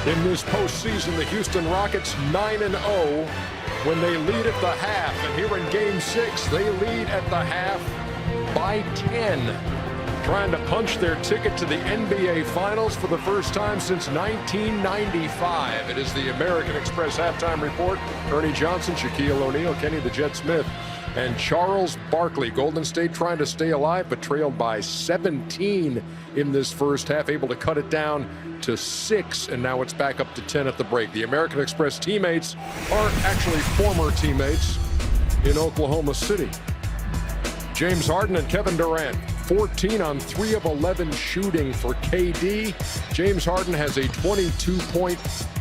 In this postseason, the Houston Rockets 9-0 when they lead at the half. And here in Game 6, they lead at the half by 10. Trying to punch their ticket to the NBA Finals for the first time since 1995. It is the American Express halftime report. Ernie Johnson, Shaquille O'Neal, Kenny the Jet Smith, and Charles Barkley. Golden State trying to stay alive, but trailed by 17 in this first half, able to cut it down to 6, and now it's back up to 10 at the break. The American Express teammates are actually former teammates in Oklahoma City. James Harden and Kevin Durant, 14 on 3 of 11 shooting for KD. James Harden has a 22-point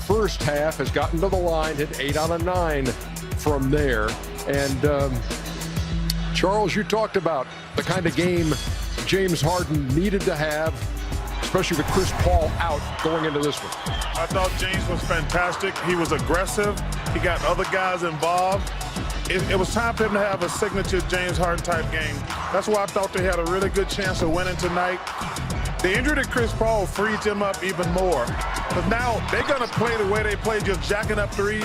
first half, has gotten to the line, hit 8 out of 9 from there. And Charles, you talked about the kind of game James Harden needed to have, especially with Chris Paul out going into this one. I thought James was fantastic. He was aggressive. He got other guys involved. It was time for him to have a signature James Harden type game. That's why I thought they had a really good chance of winning tonight. The injury to Chris Paul freed them up even more. But now they're going to play the way they play, just jacking up threes,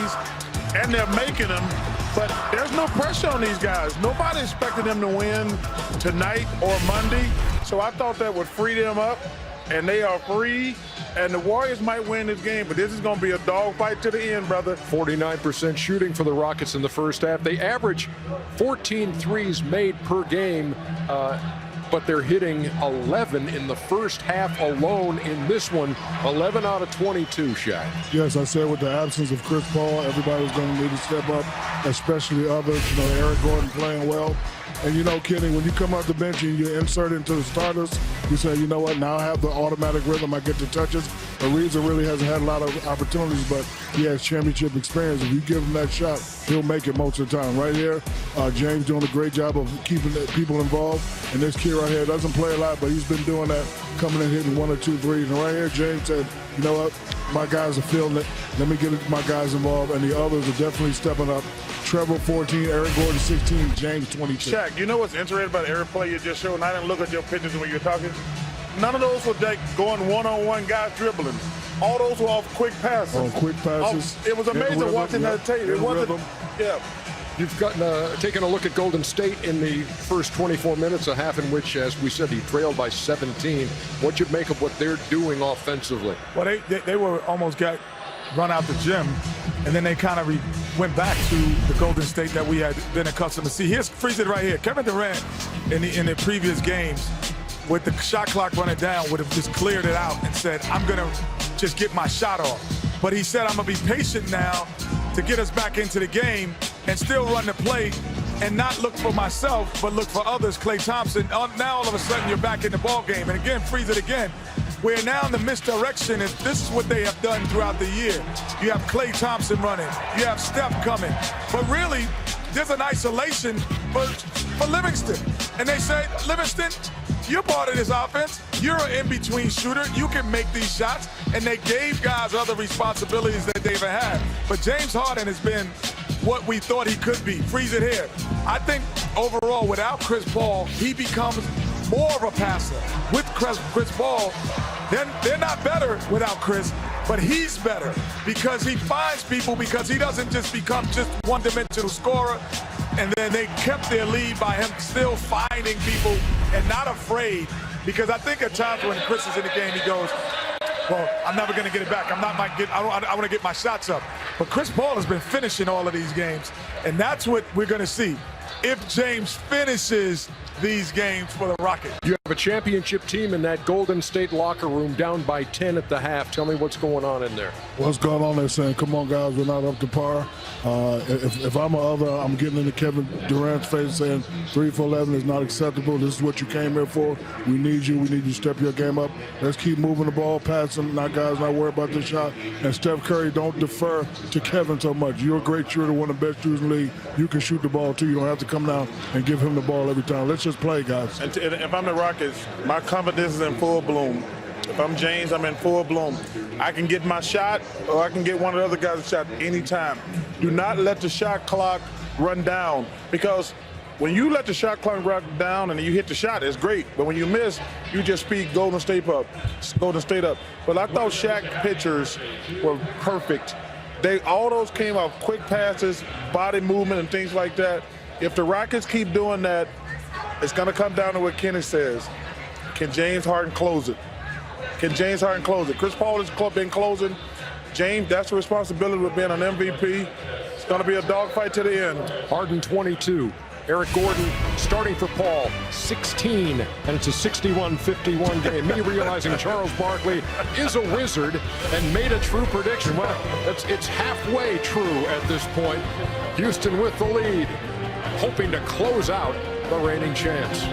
and they're making them. But there's no pressure on these guys. Nobody expected them to win tonight or Monday. So I thought that would free them up, and they are free. And the Warriors might win this game, but this is going to be a dogfight to the end, brother. 49% shooting for the Rockets in the first half. They average 14 threes made per game, but they're hitting 11 in the first half alone in this one. 11 out of 22, Shaq. Yes, I said with the absence of Chris Paul, everybody's going to need to step up, especially others. You know, Eric Gordon playing well. And, you know, Kenny, when you come off the bench and you insert into the starters, you say, you know what, now I have the automatic rhythm. I get the touches. Ariza really hasn't had a lot of opportunities, but he has championship experience. If you give him that shot, he'll make it most of the time. Right here, James doing a great job of keeping the people involved. And this kid right here doesn't play a lot, but he's been doing that, coming and hitting 1 or 2 threes. And right here, James said, you know what, my guys are feeling it. Let me get my guys involved. And the others are definitely stepping up. Trevor 14, Eric Gordon 16, James 22. Shaq, you know what's interesting about every play you just showed? And I didn't look at your pictures when you were talking. None of those were like going one-on-one guys dribbling. All those were off quick passes. On quick passes. It was amazing watching that tape. It wasn't, You've gotten taken a look at Golden State in the first 24 minutes, a half in which, as we said, he trailed by 17. What you make of what they're doing offensively? Well, they were almost got run out the gym, and then they kind of went back to the Golden State that we had been accustomed to see. Here's freeze it right here. Kevin Durant in the previous games, with the shot clock running down, would have just cleared it out and said, I'm going to just get my shot off. But he said, I'm going to be patient now to get us back into the game and still run the play and not look for myself, but look for others. Klay Thompson, now all of a sudden you're back in the ball game. And again, freeze it again. We're now in the misdirection, and this is what they have done throughout the year. You have Klay Thompson running. You have Steph coming. But really, there's an isolation for Livingston. And they say, Livingston, you're part of this offense. You're an in-between shooter. You can make these shots. And they gave guys other responsibilities that they've had. But James Harden has been what we thought he could be. Freeze it here. I think overall, without Chris Paul, he becomes more of a passer. With Chris Paul, they're not better without Chris, but he's better because he finds people, because he doesn't just become just one-dimensional scorer. And then they kept their lead by him still finding people and not afraid. Because I think at times when Chris is in the game, he goes, well, I'm never going to get it back. I want to get my shots up. But Chris Paul has been finishing all of these games, and that's what we're going to see if James finishes these games for the Rockets. You have a championship team in that Golden State locker room down by 10 at the half. Tell me what's going on in there. What's going on there saying, come on, guys, we're not up to par. If I'm a other, I'm getting into Kevin Durant's face saying 3 for 11 is not acceptable. This is what you came here for. We need you. We need you to step your game up. Let's keep moving the ball, passing. Not guys, not worry about the shot. And Steph Curry, don't defer to Kevin so much. You're a great shooter, one of the best shooters in the league. You can shoot the ball, too. You don't have to come down and give him the ball every time. Let's just play, guys. And if I'm the Rockets, my confidence is in full bloom. If I'm James, I'm in full bloom. I can get my shot, or I can get one of the other guys a shot anytime. Do not let the shot clock run down, because when you let the shot clock run down and you hit the shot, it's great. But when you miss, you just speed Golden State up. But I thought Shaq pictures were perfect. All those came off quick passes, body movement, and things like that. If the Rockets keep doing that, it's going to come down to what Kenny says. Can James Harden close it? Can James Harden close it? Chris Paul has been closing. James, that's the responsibility of being an MVP. It's going to be a dogfight to the end. Harden 22. Eric Gordon starting for Paul, 16, and it's a 61-51 game. Me realizing Charles Barkley is a wizard and made a true prediction. Well, it's halfway true at this point. Houston with the lead, hoping to close out the reigning champs.